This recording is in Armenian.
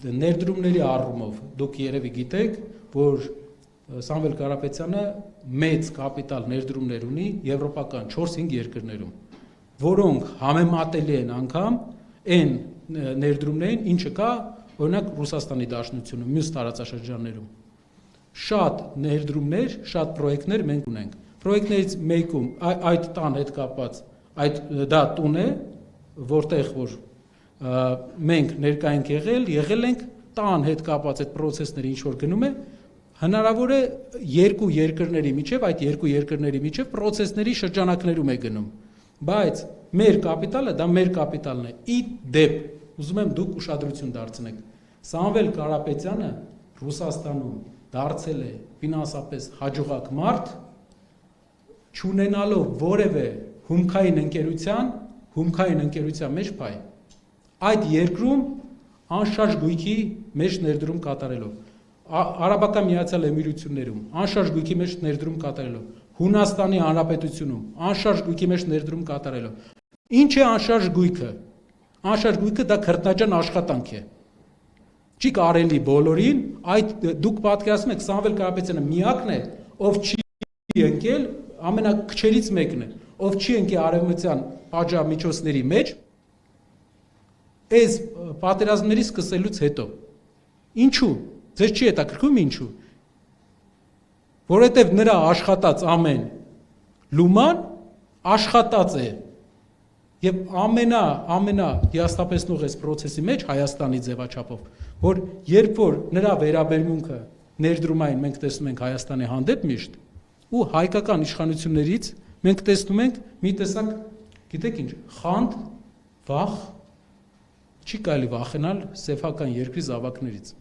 Ներդրումների առումով դուք երևի գիտեք, որ Սամվել Կարապետյանը մեծ կապիտալ ներդրումներ ունի եվրոպական 4-5 երկրներում, որոնք համեմատելի են անգամ այն ներդրումներին, ինչը կա, օրինակ Ռուսաստանի Դաշնությունում, մյուս տարածաշրջաններում։ Շատ ներդրումներ, շատ պրոյեկտներ մենք ունենք։ Պրոյեկտներից մեկում այդ տան հետ կապված, դա տուն է, որտեղ որ մենք ներկա ենք եղել ենք տան հետ կապված այդ պրոցեսները ինչ որ գնում է, հնարավոր է երկու երկրների միջև, այդ երկու երկրների միջև պրոցեսների շրջանակներում է գնում, բայց մեր կապիտալը դա մեր կապիտալն է։ Ի դեպ, ուզում եմ դուք ուշադրություն դարձնեք, Սամվել Կարապետյանը Ռուսաստանում դարձել է ֆինանսապես հաջողակ մարդ, չունենալով որևէ հումքային ընկերության մեջ փայ, այդ երկրում անշարժ գույքի մեջ ներդրում կատարելով, Արաբական Միացյալ Էմիրություններում անշարժ գույքի մեջ ներդրում կատարելով, Հունաստանի Հանրապետությունում անշարժ գույքի մեջ ներդրում կատարելով։ Ինչ է անշարժ գույքը։ Անշարժ գույքը դա քրտնաջան աշխատանք է։ Չի կարելի բոլորին, այդ դուք պատկերացնում եք Սամվել Կարապետյանը միակն է, ով չի ընկել, ամենակչերից մեկն է, ով չի ընկել արևմտյան պատժամիջոցների մեջ, այս պատերազմների սկսելուց հետո։ Ինչու։ Ձեզ չի հետաքրքրում ինչու։ Որովհետև նրա աշխատած ամեն լուման աշխատած է եւ ամենա հիասթափեցնող այս process-ի մեջ Հայաստանի ձևաչափով, որ երբ որ նրա վերաբերմունքը ներդրումային մենք տեսնում ենք Հայաստանի հանդեպ միշտ ու հայկական իշխանություններից մենք տեսնում ենք մի տեսակ, գիտեք ինչ, խանդ, վախ, չի կարելի վախենալ սեփական երկրի զավակներից։